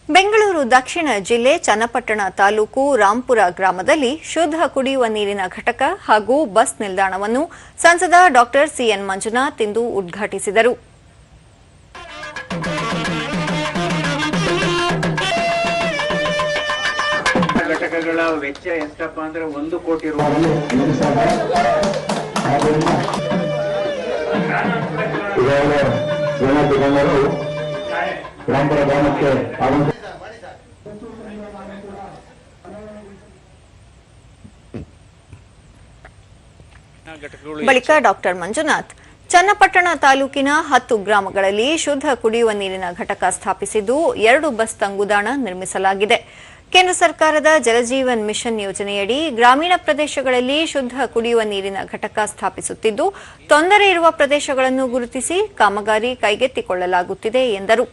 ಬೆಂಗಳೂರು ದಕ್ಷಿಣ ಜಿಲ್ಲೆ ಚನ್ನಪಟ್ಟಣ ತಾಲೂಕು ರಾಂಪುರ ಗ್ರಾಮದಲ್ಲಿ ಶುದ್ಧ ಕುಡಿಯುವ ನೀರಿನ ಘಟಕ ಹಾಗೂ ಬಸ್ ನಿಲ್ದಾಣವನ್ನು ಸಂಸದ ಡಾ ಸಿಎನ್ ಮಂಜುನಾಥ್ ಇಂದು ಉದ್ಘಾಟಿಸಿದರು. ಘಟಕಗಳ ವೆಚ್ಚ ಎಷ್ಟಪ್ಪ ಅಂದ್ರೆ 1 ಕೋಟಿ ರೂಪಾಯಿ. ಬಳಿಕ ಡಾ ಮಂಜುನಾಥ್ ಚನ್ನಪಟ್ಟಣ ತಾಲೂಕಿನ 10 ಗ್ರಾಮಗಳಲ್ಲಿ ಶುದ್ಧ ಕುಡಿಯುವ ನೀರಿನ ಘಟಕ ಸ್ಥಾಪಿಸಿದ್ದು 2 ಬಸ್ ತಂಗುದಾಣ ನಿರ್ಮಿಸಲಾಗಿದೆ. ಕೇಂದ್ರ ಸರ್ಕಾರದ ಜಲಜೀವನ್ ಮಿಷನ್ ಯೋಜನೆಯಡಿ ಗ್ರಾಮೀಣ ಪ್ರದೇಶಗಳಲ್ಲಿ ಶುದ್ಧ ಕುಡಿಯುವ ನೀರಿನ ಘಟಕ ಸ್ಥಾಪಿಸುತ್ತಿದ್ದು, ತೊಂದರೆ ಇರುವ ಪ್ರದೇಶಗಳನ್ನು ಗುರುತಿಸಿ ಕಾಮಗಾರಿ ಕೈಗೆತ್ತಿಕೊಳ್ಳಲಾಗುತ್ತಿದೆ ಎಂದರು.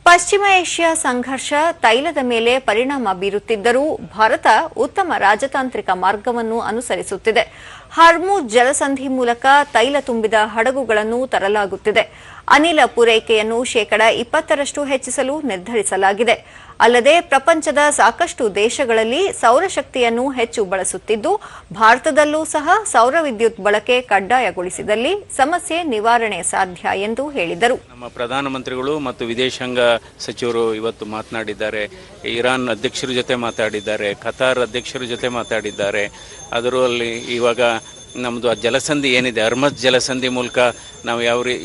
ಪಶ್ಚಿಮ ಏಷ್ಯಾ ಸಂಘರ್ಷ ತೈಲದ ಮೇಲೆ ಪರಿಣಾಮ ಬೀರುತ್ತಿದ್ದರೂ ಭಾರತ ಉತ್ತಮ ರಾಜತಾಂತ್ರಿಕ ಮಾರ್ಗವನ್ನು ಅನುಸರಿಸುತ್ತಿದೆ. ಹಾರ್ಮುಜ್ ಜಲಸಂಧಿ ಮೂಲಕ ತೈಲ ತುಂಬಿದ ಹಡಗುಗಳನ್ನು ತರಲಾಗುತ್ತಿದೆ. ಅನಿಲ ಪೂರೈಕೆಯನ್ನು ಶೇಕಡಾ 20ರಷ್ಟು ಹೆಚ್ಚಿಸಲು ನಿರ್ಧರಿಸಲಾಗಿದೆ. ಅಲ್ಲದೆ ಪ್ರಪಂಚದ ಸಾಕಷ್ಟು ದೇಶಗಳಲ್ಲಿ ಸೌರಶಕ್ತಿಯನ್ನು ಹೆಚ್ಚು ಬಳಸುತ್ತಿದ್ದು, ಭಾರತದಲ್ಲೂ ಸಹ ಸೌರ ವಿದ್ಯುತ್ ಬಳಕೆ ಕಡ್ಡಾಯಗೊಳಿಸಿದಲ್ಲಿ ಸಮಸ್ಯೆ ನಿವಾರಣೆ ಸಾಧ್ಯ ಎಂದು ಹೇಳಿದರು. ನಮ್ಮ ಪ್ರಧಾನಮಂತ್ರಿಗಳು ಮತ್ತು ವಿದೇಶಾಂಗ ಸಚಿವರು ಇವತ್ತು ಮಾತನಾಡಿದ್ದಾರೆ. ಇರಾನ್ ಅಧ್ಯಕ್ಷರ ಜೊತೆ ಮಾತಾಡಿದ್ದಾರೆ, ಕತಾರ್ ಅಧ್ಯಕ್ಷರ ಜೊತೆ ಮಾತಾಡಿದ್ದಾರೆ. ಅದರಲ್ಲಿ ಇವಾಗ ನಮ್ಮದು ಆ ಜಲಸಂಧಿ ಏನಿದೆ, ಹರ್ಮಜ್ ಜಲಸಂಧಿ ಮೂಲಕ ನಾವು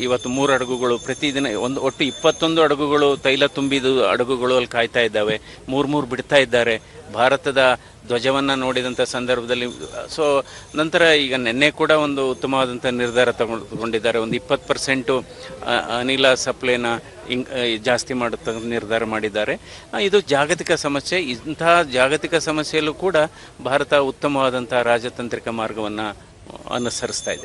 ಇವತ್ತು 3 ಹಡಗುಗಳು ಪ್ರತಿದಿನ ಒಟ್ಟು 21 ಹಡಗುಗಳು ತೈಲ ತುಂಬಿದ ಹಡಗುಗಳು ಅಲ್ಲಿ ಕಾಯ್ತಾ ಇದ್ದಾವೆ. 3 ಬಿಡ್ತಾ ಇದ್ದಾರೆ. ಭಾರತದ ಧ್ವಜವನ್ನು ನೋಡಿದಂಥ ಸಂದರ್ಭದಲ್ಲಿ ನಂತರ ಈಗ ನಿನ್ನೆ ಕೂಡ ಒಂದು ಉತ್ತಮವಾದಂಥ ನಿರ್ಧಾರ ತಗೊಂಡಿದ್ದಾರೆ. ಒಂದು 20% ಅನಿಲ ಸಪ್ಲೈನ ಜಾಸ್ತಿ ಮಾಡುತ್ತ ನಿರ್ಧಾರ ಮಾಡಿದ್ದಾರೆ. ಇದು ಜಾಗತಿಕ ಸಮಸ್ಯೆ. ಇಂತಹ ಜಾಗತಿಕ ಸಮಸ್ಯೆಯಲ್ಲೂ ಕೂಡ ಭಾರತ ಉತ್ತಮವಾದಂಥ ರಾಜತಾಂತ್ರಿಕ ಮಾರ್ಗವನ್ನು ಅನುಸರಿಸ್ತಾ ಇದೆ.